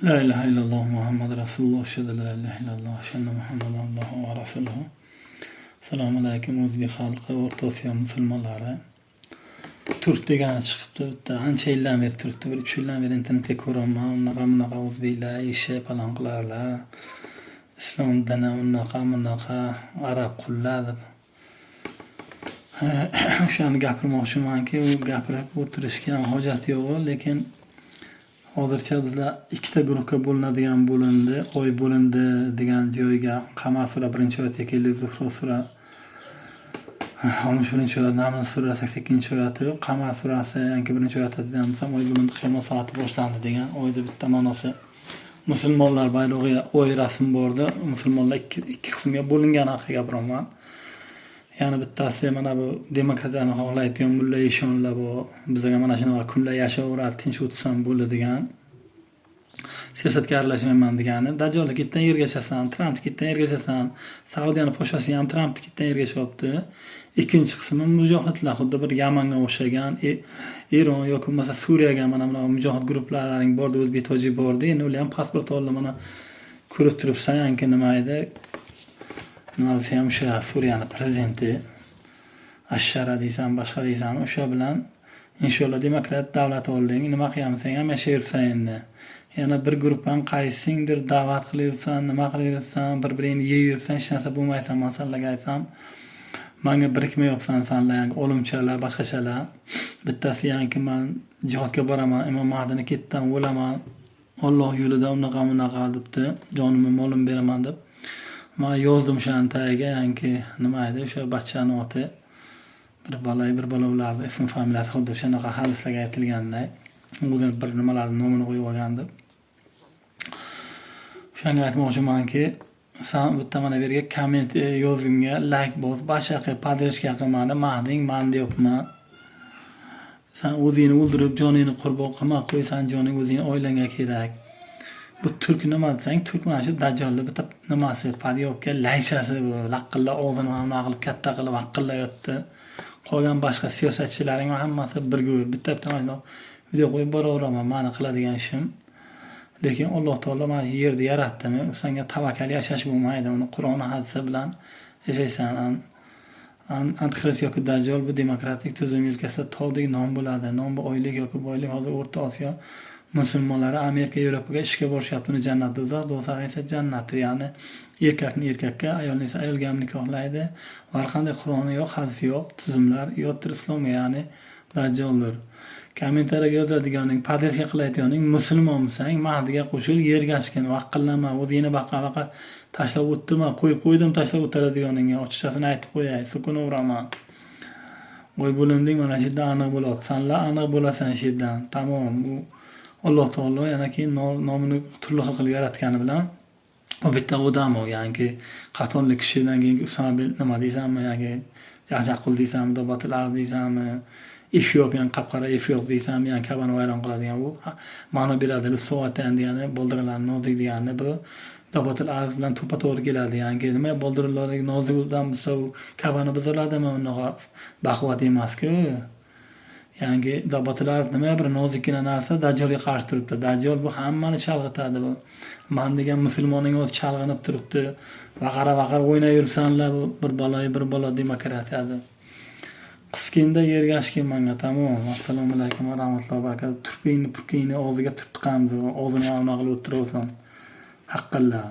La ilahe illalloh Muhammad Rasululloh aşhadu la ilahe illalloh aşhadu Muhammadan Allohu va rasuluhu. Assalomu alaykum o'zbek xalqi, O'rta Osiyo musulmonlari. Turk degani chiqibdi bitta. Ancha yildan beri turibdi. 3 yildan beri internetda ko'raman. Unaqa o'zbeklar ishi falon qilarlar. Islom dini unaqa arab qullar deb. O'shani gapirmoqchimanki, u gapirib o'tirishga hojat yo'q, lekin hozircha bizlar ikkita guruhga bo'lindi, oy bo'lindi degan joyga Qamar sura 1-oyatga keldik, Zuhro sura 61-oyat, Naml sura 82-oyati, Qamar surasi 1-oyatida ham oy bo'lindi, qiyomat soati boshlandi degan oyda bitta ma'nosi. Musulmonlar bayrog'iga oy rasm bordi. Musulmonlar ikki qismga bo'lingan haqida gapiraman. Yana bittasi mana bu demokratiyani xohlaydigan mulla ishonlar bu bizga mana shunaqa kunlar yashayveradi, tinch o'tsam bo'ladi degan. Siyosatga aralashmayman degani. Dajjolni ketdan yergachasan, Trampni ketdan yergachasan, Saudiyani poshasi ham Trampni ketdan yergacha olibdi. Ikkinchi qismi mujohidlar, xuddi bir Yamanga o'xshagan, Eron yoki bo'lmasa Suriyaga mana mujohid guruhlarining bordi, o'zbek tojik bordi. Endi ular ham pasport oldi, mana ko'rib turibsan, yangi nima edi? Nima desam, o'sha Suriyaning prezidenti Ashara deysan, boshqa deysan, o'sha bilan inshaalloh demokrat davlat olding, nima qilamisan ham yashayapsan endi. Yana bir guruhdan qaysingdir da'vat qilyapsan, nima qilyapsan, bir-biringni yeyapsan, hech narsa bo'lmaysan, masallaga aytsam, menga birikmayapsan sanlar, yangi o'limchalar, boshqachalar. Bittasi yangi men jihodga boraman, Imom Mahdini ketdan o'laman, Alloh yo'lida unaqa debdi, jonimni molim beraman deb. Men yozdim o'shaning tagiga, yangi nima edi, o'sha bachchani oti bir bola ularni ism familiyasi xuddi o'shanaqa hadislarga aytilganday, o'zini bir nimalarning nomini qo'yib olgandi. O'shani aytmoqchimanki, sen bitta mana bu yerga komment yozimga, like bos, boshqa qilib, podrejka qilmani, Mahding men deyapman. Sen o'zingni o'ldirib, joningni qurbon qilma, qo'ysan, joning o'zing oilangga kerak. Bu turk nima desang, turk mana shu dajjolni bitta nimasi, padyobga laychasi bu, laqilla og'zini ham qilib katta qilib vaqillayotdi. Qolgan boshqa siyosatchilaring hammasi birga bitta mana video qo'yib boraveraman, meni qiladigan ishim. Lekin Alloh taolo mana shu yerni yaratdimi, senga tavakkal yashash bo'lmaydi, uni Qur'on hadisi bilan yashaysan. Antikrist yoki dajjol bu demokratik tuzum yelkasida tog'dek non bo'ladi. Non bu oylik yoki boylik. Hozir O'rta Osiyo musulmonlari Amerika, Yevropaga ishga borishyapti, uni jannatda do'zax esa jannatdir. Ya'ni erkakni erkakka, ayolni esa ayolga ham nikohlaydi. Har qanday Qur'oni yo'q, hadisi yo'q, tuzumlar yo'qdir islomga, ya'ni dajjoldir. Kommentariyaga yozadiganing, podrejka qilayotganing, musulmonsan, Mahdiga qo'shil, yergashgin, vaqillama, o'zingni baqa tashlab o'tdima, qo'ydim tashlab o'tiradiganingga ochiqchasini aytib qo'yay, sukunaveraman. Voy bo'linding, mana shu yerda aniq bo'ladi. Senlar aniq bo'lasan shu yerdan. Tamom. Bu Alloh taolo yana keyin nomini turli xil qilib yaratgani bilan u bitta odam, ya'ni qatonli kishidan keyin Usama nima deysanmi, ya'ni jaqjaqul deysanmi, dobatillar deysanmi, Efiopiyan qapqara Efiop deysanmi, ya'ni Kabani vayron qiladigan bu ma'no beradi. Soatan degani boldirlarning nozik degani bu dobatil arz bilan to'pa-to'g'ri keladi. Ya'ni nima boldirlarning nozik odam bo'lsa, u Kabani buziladimi, unaqa baquvvat emas-ku. Yangi dobatlar nima bir nozikkina narsa dajjolga qarshi turibdi. Dajjol bu hammani chalg'itadi bu. Men degan musulmonning o'zi chalg'inib turibdi. Vaqara o'ynab yuribsanlar, bir bola demokratiyada. Qiskinda yergashkin menga, tamom. Assalomu alaykum va rahmatullohi va barakatuh. Turkingni, purkingni og'ziga tiqamiz, og'zini ham qilib o'tirasan. Haqqillah.